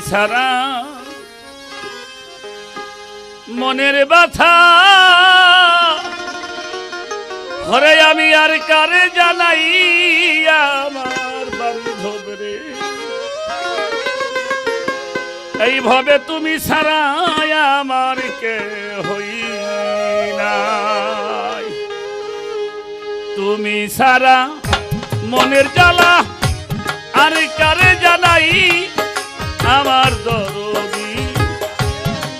ছাড়া মনের ব্যথা হরে আমি আর কারে জানাই আমার বান্ধব রে এইভাবে তুমি ছাড়া আমার কে হই নাই তুমি ছাড়া মনের জ্বালা আর কারে জানাই আমার দরদি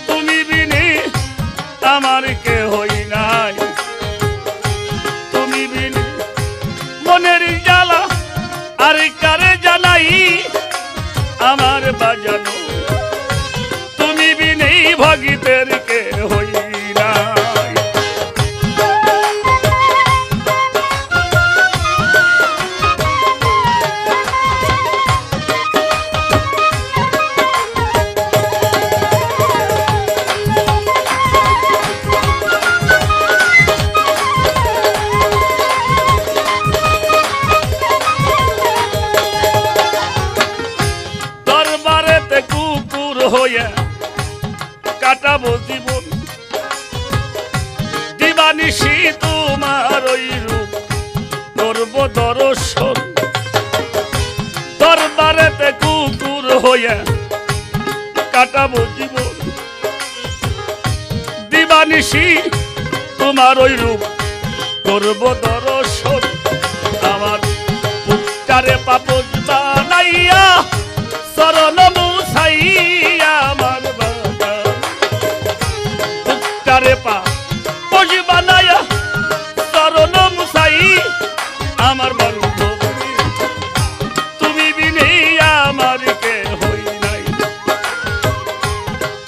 তুমি বিনে আমার কে হই নাই তুমি বিনে মনের জ্বালা আর কারে জানাই আমার বাজানো তুমি বিনে ভগিতের কে হই নাই হইয়া কাটাবো জীবন দিবানিশি তোমার ওই রূপ করব দর্শন দরবারেতে কুকুর হইয়া কাটাবো জীবন দিবানিশি তোমার ওই রূপ করব দর্শন আমার পুত্রারে পাপজ বানাইয়া শরণ মুছাইয়া আমার বাবা পুত্রারে পাপজ বানাইয়া শরণ মুছাই আমার বান্ধব তুমি বিনে আমার কে হই নাই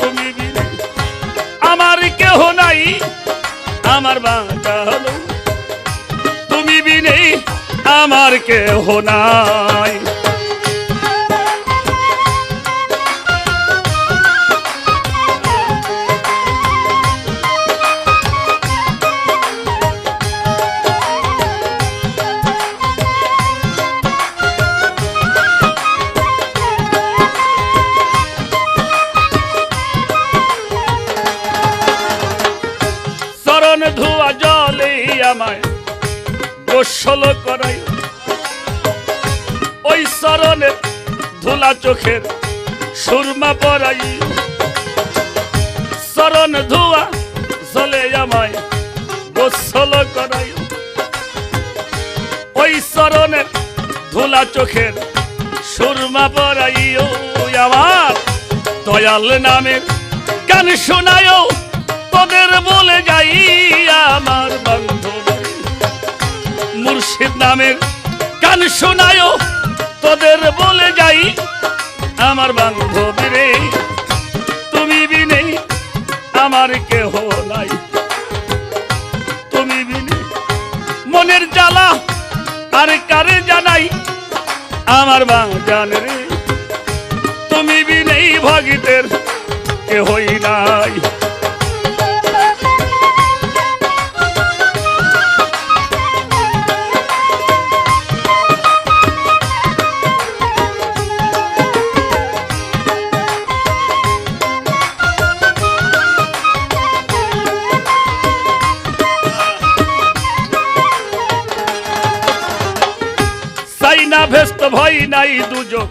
তুমি বিনে আমার কেহ নাই আমার বাঁচালো তুমি বিনে আমার কেহ নাই ধোয়া জলে আমায় গোসল করাই ওই শরণে ধুলা চোখের সুরমা পরাই শরণ ধোয়া জলে আমায় গোসল করাই ওই শরণে ধুলা চোখের সুরমা পরাই আমার দয়াল নামের গান শোনায় তোদের বলে যাই আমার বান্ধব মুর্শিদ নামের গান শোনায় তোদের বলে যাই আমার বান্ধব রে তুমি বিনে আমার কেহ নাই তুমি বিনে মনের জ্বালা আর কারে জানাই আমার বাজান রে তুমি বিনে ভগিতের কেহই নাই না ভেস্ত ভয় নাই দুজক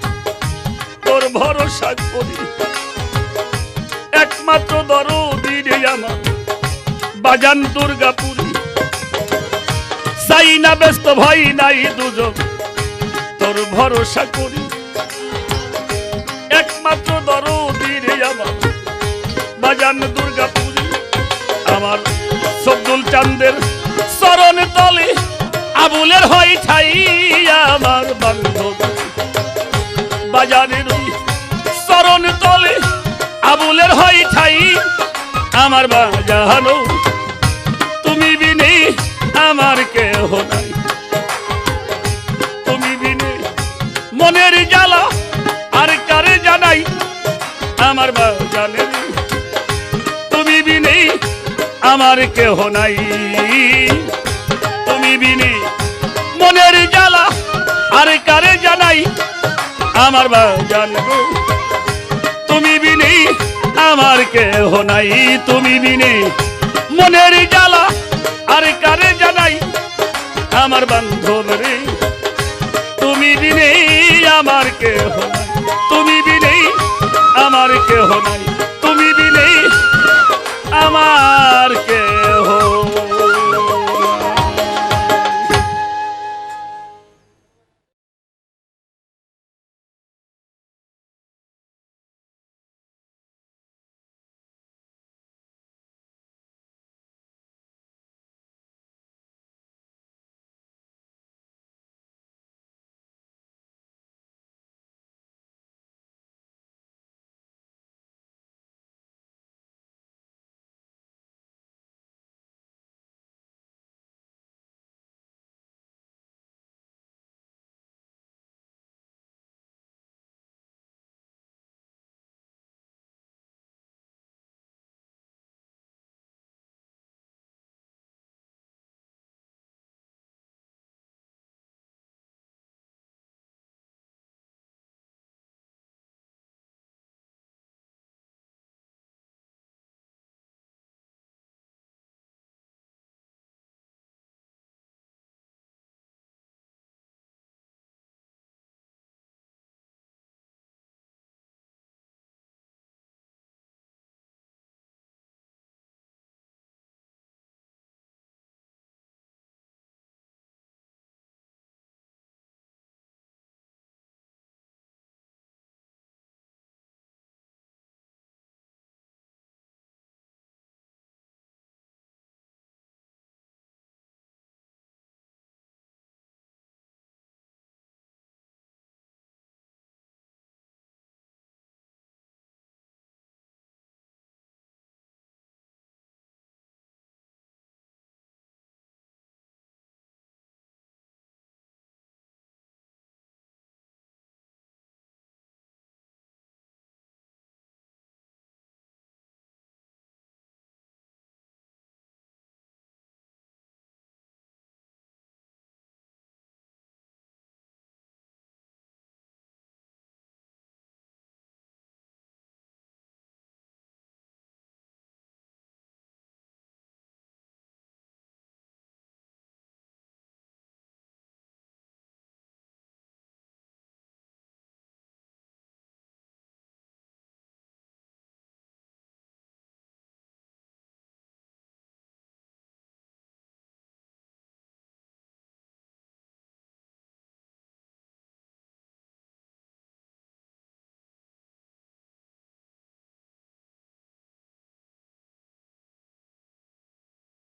তোর ভরসা করি একমাত্র দরদি রে আমার বাজান দুর্গাপুরী চাই না ব্যস্ত ভয় নাই দুজক তোর ভরসা করি একমাত্র দরদি রে আমার বাজান দুর্গাপুরী আমার সবদুল চাঁদের চরণ তলে আবুলের হয় ঠাই আমার বান্ধব বাজারের ওই চরণ তলে আবুলের হয় ঠাই আমার বাজানো তুমি বিনে আমার কেহ নাই তুমি বিনে মনের জ্বালা আর কারে জানাই আমার বাজানের তুমি বিনে আমার কেহ নাই তুমি বিনে মনের জ্বালা আর কারে জানাই আমার বাজান তুমি বিনে আমার কেহ নাই, তুমি বিনে মনের জ্বালা আর কারে জানাই আমার বান্ধব রে, তুমি বিনে আমার কেহ নাই, তুমি বিনে আমার কেহ নাই।